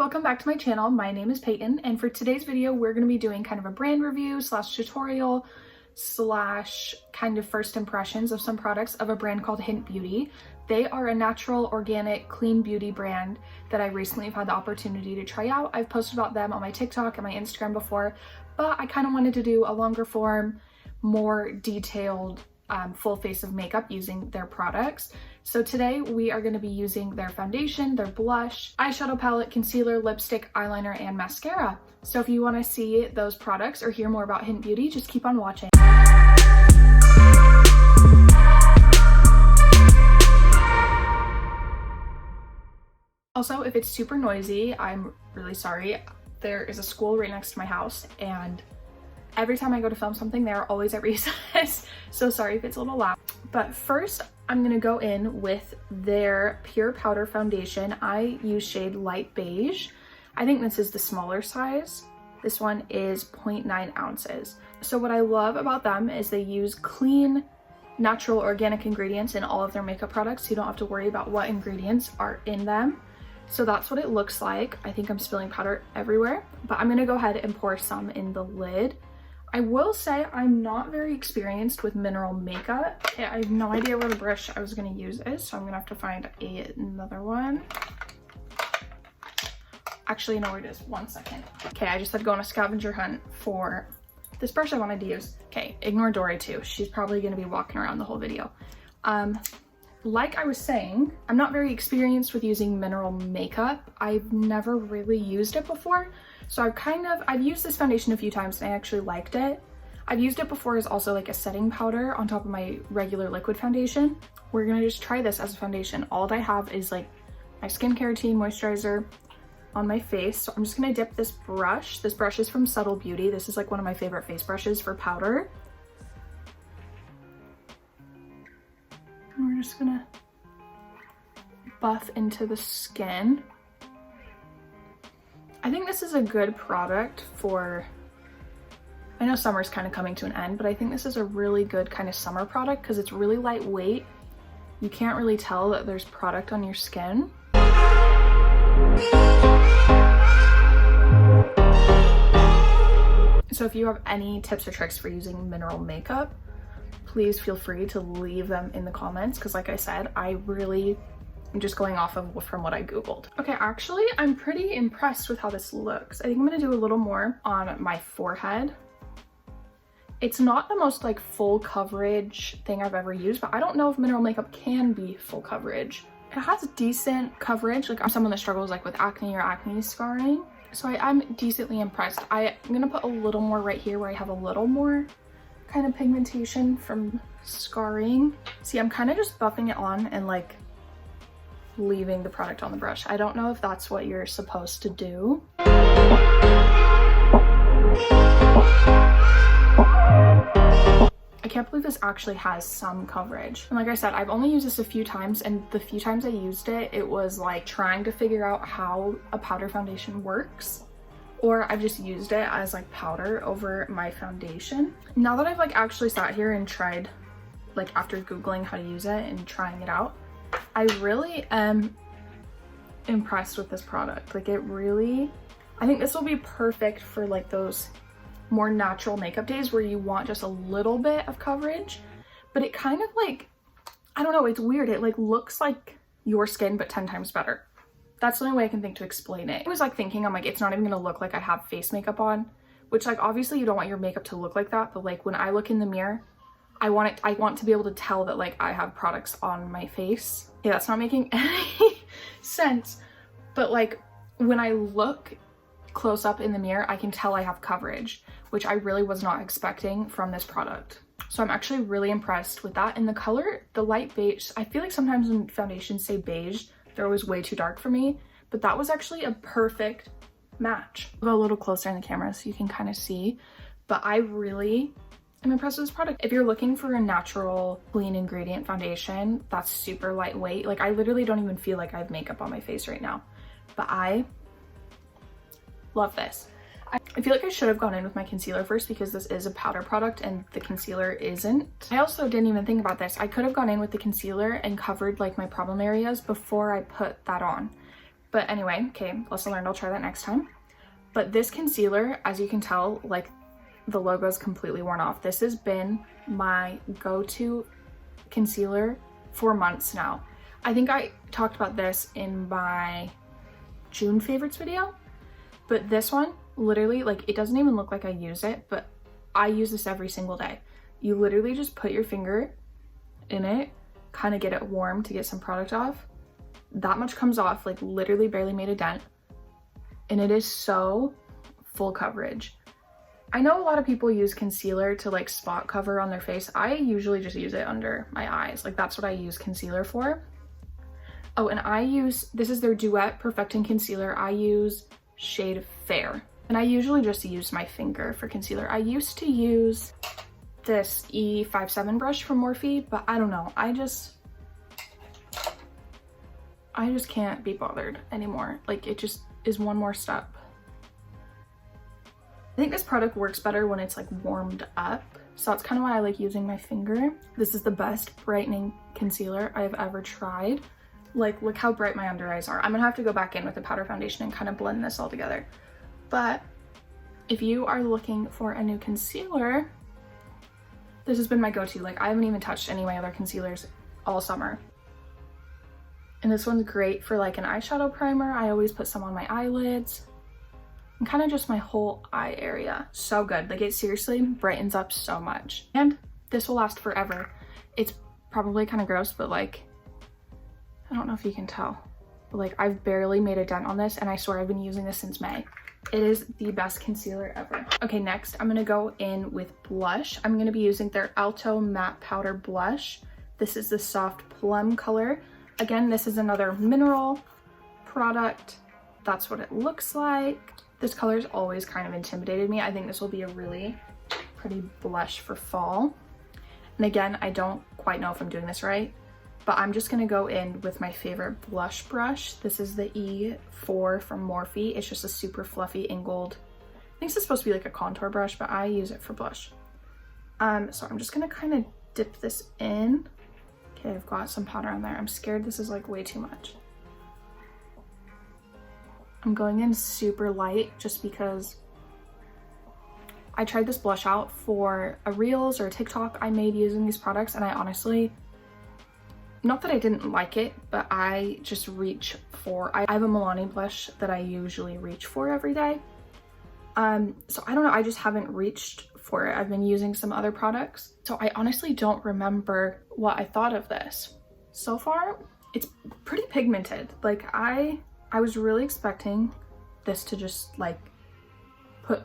welcome back to my channel. My name is Peyton, and for today's video we're going to be doing kind of a brand review slash tutorial slash kind of first impressions of some products of a brand called HYNT Beauty. They are a natural, organic, clean beauty brand that I recently have had the opportunity to try out. I've posted about them on my TikTok and my Instagram before, but I kind of wanted to do a longer form, more detailed full face of makeup using their products. So today we are going to be using their foundation, their blush, eyeshadow palette, concealer, lipstick, eyeliner, and mascara. So if you want to see those products or hear more about HYNT Beauty, just keep on watching. Also, if it's super noisy, I'm really sorry. There is a school right next to my house, and every time I go to film something, they're always at recess. So sorry if it's a little loud. But first, I'm gonna go in with their Pure Powder Foundation. I use shade Light Beige. I think this is the smaller size. This one is 0.9 ounces. So what I love about them is they use clean, natural, organic ingredients in all of their makeup products. So you don't have to worry about what ingredients are in them. So that's what it looks like. I think I'm spilling powder everywhere, but I'm gonna go ahead and pour some in the lid. I will say I'm not very experienced with mineral makeup. I have no idea where the brush I was gonna use is, so I'm gonna have to find another one. Actually, no, where it is. 1 second. Okay, I just had to go on a scavenger hunt for this brush I wanted to use. Okay, ignore Dory too. She's probably gonna be walking around the whole video. Like I was saying, I'm not very experienced with using mineral makeup. I've never really used it before. So I've used this foundation a few times and I actually liked it. I've used it before as also like a setting powder on top of my regular liquid foundation. We're gonna just try this as a foundation. All I have is like my skincare routine moisturizer on my face. So I'm just gonna dip this brush. This brush is from Subtle Beauty. This is like one of my favorite face brushes for powder. And we're just gonna buff into the skin. I think this is a good product for, I know summer's kind of coming to an end, but I think this is a really good kind of summer product because it's really lightweight. You can't really tell that there's product on your skin. So if you have any tips or tricks for using mineral makeup, please feel free to leave them in the comments because like I said, I'm just going off of from what I googled. Okay, actually I'm pretty impressed with how this looks. I think I'm gonna do a little more on my forehead. It's not the most like full coverage thing I've ever used, but I don't know if mineral makeup can be full coverage. It has decent coverage. Like I'm someone that struggles like with acne or acne scarring. So I'm decently impressed. I'm gonna put a little more right here where I have a little more kind of pigmentation from scarring. See, I'm kind of just buffing it on and like leaving the product on the brush. I don't know if that's what you're supposed to do. I can't believe this actually has some coverage. And like I said, I've only used this a few times, and the few times I used it, it was like trying to figure out how a powder foundation works, or I've just used it as like powder over my foundation. Now that I've like actually sat here and tried, like after Googling how to use it and trying it out, I really am impressed with this product. Like I think this will be perfect for like those more natural makeup days where you want just a little bit of coverage, but it kind of like, I don't know, it's weird. It like looks like your skin, but 10 times better. That's the only way I can think to explain it. I was like thinking, I'm like, it's not even gonna look like I have face makeup on, which like obviously you don't want your makeup to look like that, but like when I look in the mirror, I want to be able to tell that like I have products on my face. Yeah, that's not making any sense. But like when I look close up in the mirror, I can tell I have coverage, which I really was not expecting from this product. So I'm actually really impressed with that. And the color, the light beige, I feel like sometimes when foundations say beige, they're always way too dark for me, but that was actually a perfect match. I'll go a little closer in the camera so you can kind of see, but I'm impressed with this product. If you're looking for a natural, clean ingredient foundation that's super lightweight, like I literally don't even feel like I have makeup on my face right now, but I love this. I feel like I should have gone in with my concealer first because this is a powder product and the concealer isn't. I also didn't even think about this. I could have gone in with the concealer and covered like my problem areas before I put that on. But anyway, okay, lesson learned, I'll try that next time. But this concealer, as you can tell, like the logo is completely worn off. This has been my go-to concealer for months now. I think I talked about this in my June favorites video, but this one literally, like, it doesn't even look like I use it, but I use this every single day. You literally just put your finger in it, kind of get it warm to get some product off. That much comes off, like literally barely made a dent. And it is so full coverage. I know a lot of people use concealer to like spot cover on their face. I usually just use it under my eyes. Like that's what I use concealer for. Oh, and I use, this is their Duet Perfecting Concealer. I use shade Fair. And I usually just use my finger for concealer. I used to use this E57 brush from Morphe, but I don't know. I just can't be bothered anymore. Like it just is one more step. I think this product works better when it's like warmed up. So that's kind of why I like using my finger. This is the best brightening concealer I've ever tried. Like, look how bright my under eyes are. I'm gonna have to go back in with a powder foundation and kind of blend this all together. But if you are looking for a new concealer, this has been my go-to. Like I haven't even touched any of my other concealers all summer. And this one's great for like an eyeshadow primer. I always put some on my eyelids and kind of just my whole eye area. So good. Like it seriously brightens up so much. And this will last forever. It's probably kind of gross, but like, I don't know if you can tell, but like I've barely made a dent on this and I swear I've been using this since May. It is the best concealer ever. Okay, next I'm gonna go in with blush. I'm gonna be using their Alto Matte Powder Blush. This is the soft plum color. Again, this is another mineral product. That's what it looks like. This color's always kind of intimidated me. I think this will be a really pretty blush for fall. And again, I don't quite know if I'm doing this right, but I'm just gonna go in with my favorite blush brush. This is the E4 from Morphe. It's just a super fluffy angled, I think it's supposed to be like a contour brush, but I use it for blush. So I'm just gonna kind of dip this in. Okay, I've got some powder on there. I'm scared this is like way too much. I'm going in super light just because I tried this blush out for a Reels or a TikTok I made using these products, and I honestly, not that I didn't like it, but I just reach for, I have a Milani blush that I usually reach for every day. So I don't know, I just haven't reached for it. I've been using some other products. So I honestly don't remember what I thought of this. So far, it's pretty pigmented. Like I was really expecting this to just like put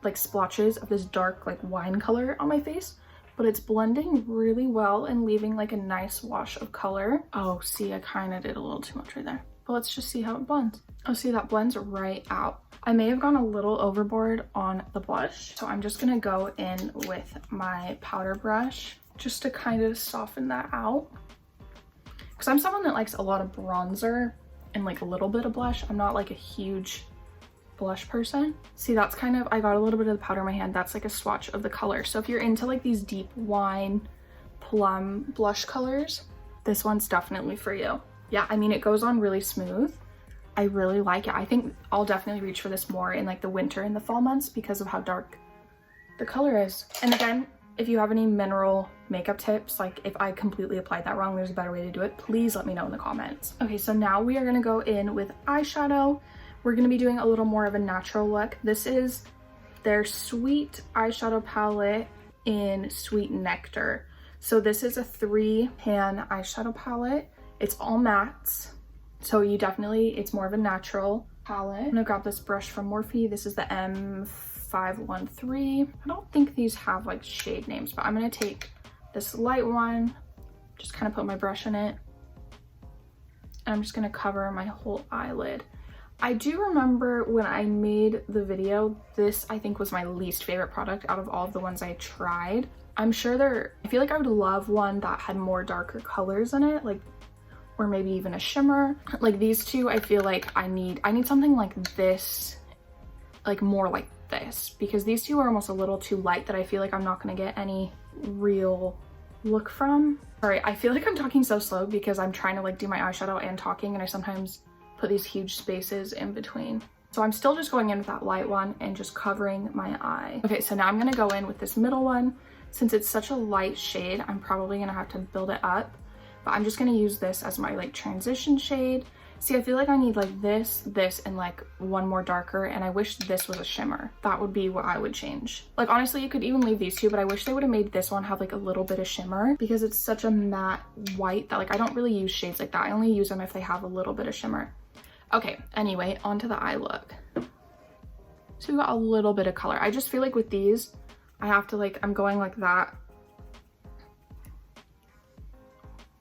like splotches of this dark like wine color on my face, but it's blending really well and leaving like a nice wash of color. Oh, see, I kind of did a little too much right there. But let's just see how it blends. Oh, see, that blends right out. I may have gone a little overboard on the blush, so I'm just gonna go in with my powder brush just to kind of soften that out. Because I'm someone that likes a lot of bronzer and like a little bit of blush. I'm not like a huge blush person. See, that's kind of, I got a little bit of the powder in my hand. That's like a swatch of the color. So if you're into like these deep wine plum blush colors, this one's definitely for you. Yeah, I mean, it goes on really smooth. I really like it. I think I'll definitely reach for this more in like the winter and the fall months because of how dark the color is. And again, if you have any mineral makeup tips, like if I completely applied that wrong, there's a better way to do it, please let me know in the comments. Okay, so now we are gonna go in with eyeshadow. We're gonna be doing a little more of a natural look. This is their Sweet eyeshadow palette in Sweet Nectar. So this is a 3-pan eyeshadow palette. It's all mattes. So you definitely, it's more of a natural palette. I'm gonna grab this brush from Morphe. This is the M513. I don't think these have like shade names, but I'm gonna take this light one, just kind of put my brush in it. And I'm just gonna cover my whole eyelid. I do remember when I made the video, this I think was my least favorite product out of all of the ones I tried. I'm sure I feel like I would love one that had more darker colors in it, like, or maybe even a shimmer. Like these two, I feel like I need something like this, like more like this, because these two are almost a little too light that I feel like I'm not gonna get any real look from. Sorry, I feel like I'm talking so slow because I'm trying to like do my eyeshadow and talking, and I sometimes put these huge spaces in between. So I'm still just going in with that light one and just covering my eye. Okay, so now I'm gonna go in with this middle one. Since it's such a light shade, I'm probably gonna have to build it up, but I'm just gonna use this as my like transition shade. See, I feel like I need like this, and like one more darker, and I wish this was a shimmer. That would be what I would change. Like honestly, you could even leave these two, but I wish they would have made this one have like a little bit of shimmer, because it's such a matte white that like I don't really use shades like that. I only use them if they have a little bit of shimmer. Okay, anyway, onto the eye look. So we got a little bit of color. I just feel like with these, I have to like, I'm going like that.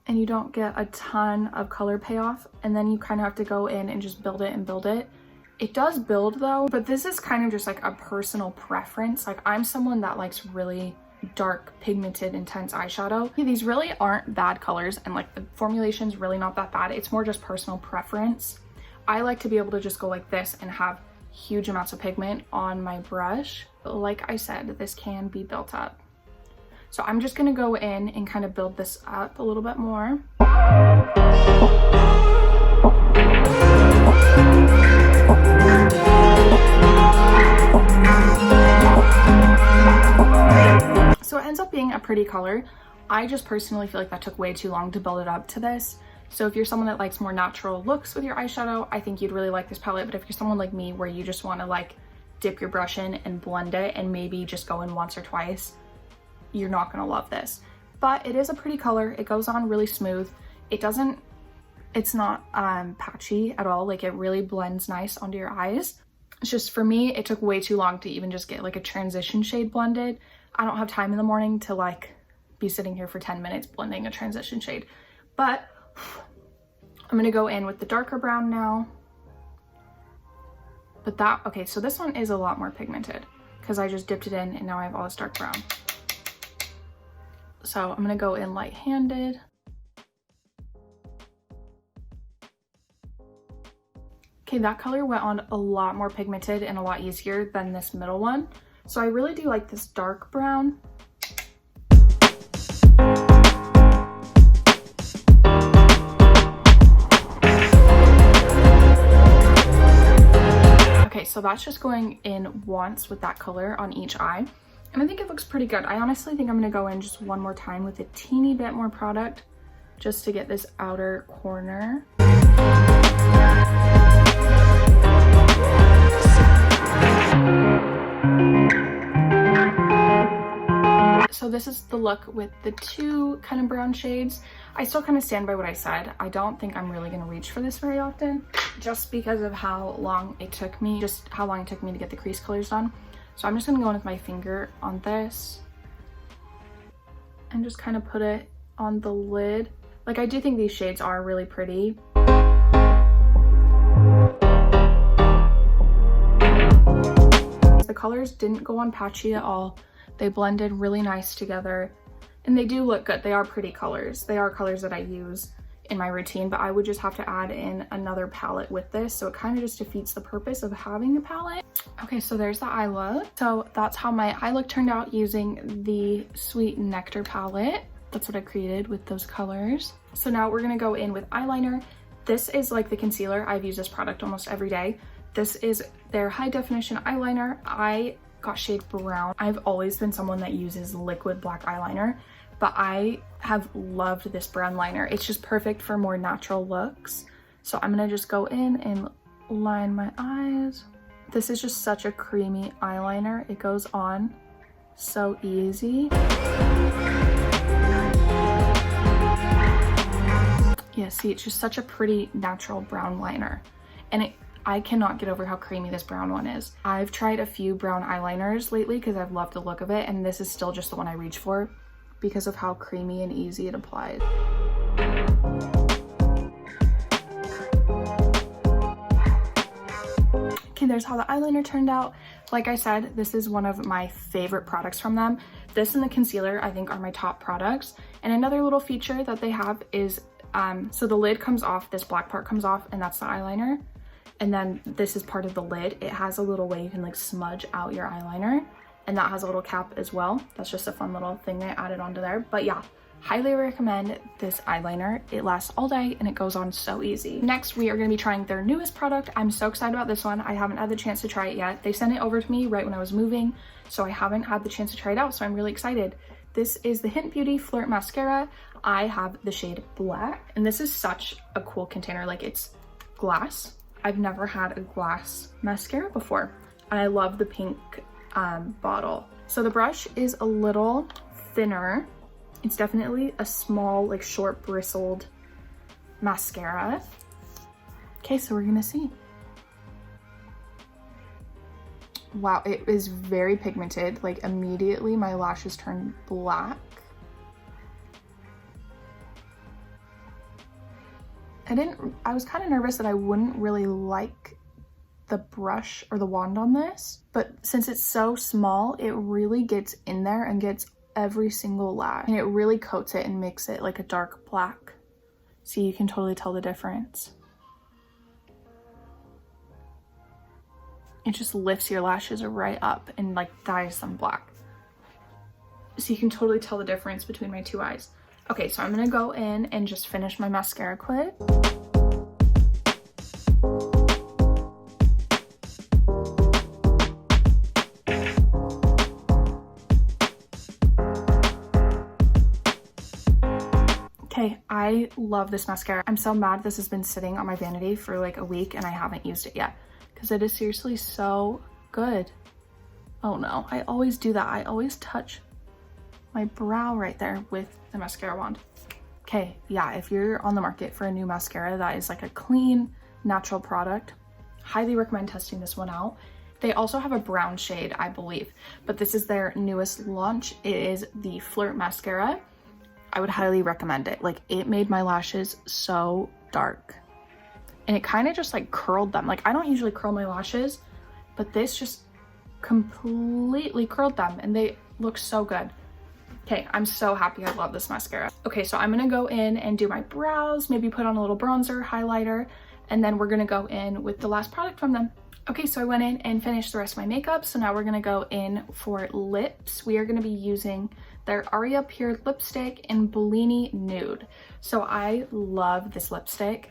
And you don't get a ton of color payoff. And then you kind of have to go in and just build it and build it. It does build though, but this is kind of just like a personal preference. Like I'm someone that likes really dark, pigmented, intense eyeshadow. Yeah, these really aren't bad colors, and like the formulation's really not that bad. It's more just personal preference. I like to be able to just go like this and have huge amounts of pigment on my brush. But like I said, this can be built up. So I'm just gonna go in and kind of build this up a little bit more. So it ends up being a pretty color. I just personally feel like that took way too long to build it up to this. So if you're someone that likes more natural looks with your eyeshadow, I think you'd really like this palette. But if you're someone like me where you just want to like dip your brush in and blend it and maybe just go in once or twice, you're not going to love this. But it is a pretty color. It goes on really smooth. It's not patchy at all. Like it really blends nice onto your eyes. It's just, for me, it took way too long to even just get like a transition shade blended. I don't have time in the morning to like be sitting here for 10 minutes blending a transition shade. But I'm gonna go in with the darker brown now. But okay, so this one is a lot more pigmented because I just dipped it in and now I have all this dark brown. So I'm gonna go in light-handed. Okay, that color went on a lot more pigmented and a lot easier than this middle one. So I really do like this dark brown. Okay, so that's just going in once with that color on each eye. And I think it looks pretty good. I honestly think I'm gonna go in just one more time with a teeny bit more product just to get this outer corner. So this is the look with the two kind of brown shades. I still kind of stand by what I said. I don't think I'm really gonna reach for this very often just because of how long it took me to get the crease colors done. So I'm just gonna go in with my finger on this and just kind of put it on the lid. Like I do think these shades are really pretty. The colors didn't go on patchy at all. They blended really nice together and they do look good. They are pretty colors. They are colors that I use in my routine, but I would just have to add in another palette with this. So it kind of just defeats the purpose of having a palette. Okay, so there's the eye look. So that's how my eye look turned out using the Sweet Nectar palette. That's what I created with those colors. So now we're gonna go in with eyeliner. This is like the concealer. I've used this product almost every day. This is their high definition eyeliner. I got shade brown. I've always been someone that uses liquid black eyeliner, but I have loved this brown liner. It's just perfect for more natural looks. So I'm gonna just go in and line my eyes. This is just such a creamy eyeliner. It goes on so easy. Yeah, see, it's just such a pretty natural brown liner. And I cannot get over how creamy this brown one is. I've tried a few brown eyeliners lately because I've loved the look of it, and this is still just the one I reach for because of how creamy and easy it applies. Okay, there's how the eyeliner turned out. Like I said, this is one of my favorite products from them. This and the concealer, I think, are my top products. And another little feature that they have is, so the lid comes off, this black part comes off, and that's the eyeliner. And then this is part of the lid. It has a little way you can like smudge out your eyeliner, and that has a little cap as well. That's just a fun little thing they added onto there. But yeah, Highly recommend this eyeliner. It lasts all day and it goes on so easy. Next, we are going to be trying their newest product. I'm so excited about this one. I haven't had the chance to try it yet. They sent it over to me right when I was moving, so I haven't had the chance to try it out, so I'm really excited. This is the HYNT Beauty Flirt Mascara. I have the shade Black, and this is such a cool container. Like, it's glass. I've never had a glass mascara before, and I love the pink bottle. So the brush is a little thinner. It's definitely a small, like short bristled mascara. Okay, so we're gonna see. Wow, it is very pigmented. Like, immediately my lashes turn black. I was kind of nervous that I wouldn't really like the brush or the wand on this, but since it's so small, it really gets in there and gets every single lash, and it really coats it and makes it like a dark black. So you can totally tell the difference. It just lifts your lashes right up and like dyes them black. So you can totally tell the difference between my two eyes. Okay, so I'm gonna go in and just finish my mascara quick. Okay, I love this mascara. I'm so mad this has been sitting on my vanity for like a week and I haven't used it yet, because it is seriously so good. Oh no, I always do that. I always touch my brow right there with the mascara wand. Okay, yeah, if you're on the market for a new mascara that is like a clean, natural product, highly recommend testing this one out. They also have a brown shade, I believe, but this is their newest launch. It is the Flirt Mascara. I would highly recommend it. Like, it made my lashes so dark, and it kind of just like curled them. Like, I don't usually curl my lashes, but this just completely curled them and they look so good. Okay, I'm so happy. I love this mascara. Okay, so I'm gonna go in and do my brows, maybe put on a little bronzer, highlighter, and then we're gonna go in with the last product from them. Okay, so I went in and finished the rest of my makeup. So now we're gonna go in for lips. We are gonna be using their Aria Pure lipstick in Bellini Nude. So I love this lipstick.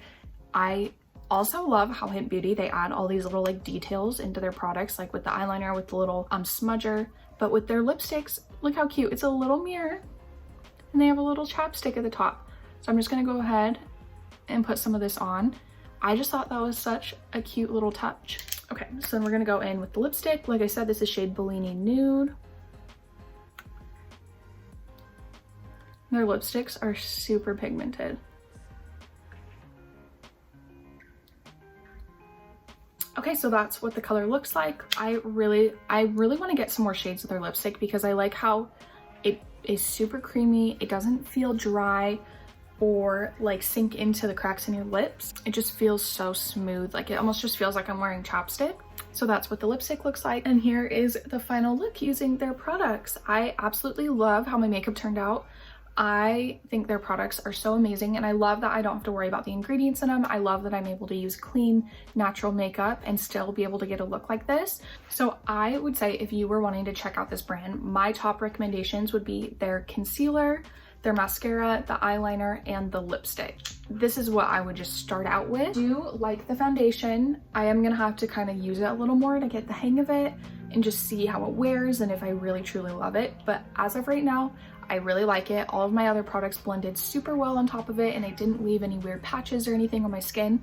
I also love how HYNT Beauty, they add all these little like details into their products, like with the eyeliner, with the little smudger, but with their lipsticks, look how cute. It's a little mirror and they have a little chapstick at the top. So I'm just gonna go ahead and put some of this on. I just thought that was such a cute little touch. Okay, so then we're gonna go in with the lipstick. Like I said, this is shade Bellini Nude. Their lipsticks are super pigmented. Okay, so that's what the color looks like. I really want to get some more shades with their lipstick because I like how it is super creamy. It doesn't feel dry or like sink into the cracks in your lips. It just feels so smooth. Like, it almost just feels like I'm wearing chapstick. So that's what the lipstick looks like. And here is the final look using their products. I absolutely love how my makeup turned out. I think their products are so amazing, and I love that I don't have to worry about the ingredients in them. I love that I'm able to use clean, natural makeup and still be able to get a look like this. So I would say if you were wanting to check out this brand, my top recommendations would be their concealer, their mascara, the eyeliner, and the lipstick. This is what I would just start out with. I do like the foundation. I am gonna have to kind of use it a little more to get the hang of it and just see how it wears and if I really truly love it. But as of right now, I really like it. All of my other products blended super well on top of it, and it didn't leave any weird patches or anything on my skin.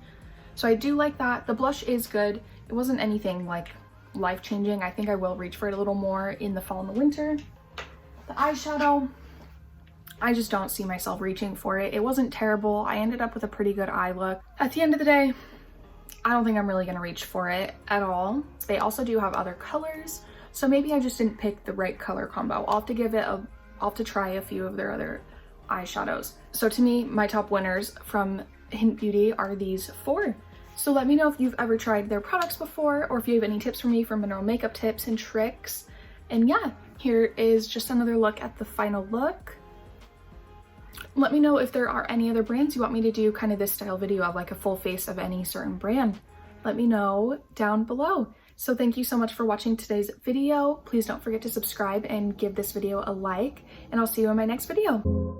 So I do like that. The blush is good. It wasn't anything like life-changing. I think I will reach for it a little more in the fall and the winter. The eyeshadow, I just don't see myself reaching for it. It wasn't terrible. I ended up with a pretty good eye look. At the end of the day, I don't think I'm really gonna reach for it at all. They also do have other colors, so maybe I just didn't pick the right color combo. I'll have to try a few of their other eyeshadows. So to me, my top winners from HYNT Beauty are these four. So let me know if you've ever tried their products before, or if you have any tips for me for mineral makeup tips and tricks. And yeah, here is just another look at the final look. Let me know if there are any other brands you want me to do kind of this style video of, like a full face of any certain brand. Let me know down below. So thank you so much for watching today's video. Please don't forget to subscribe and give this video a like, and I'll see you in my next video.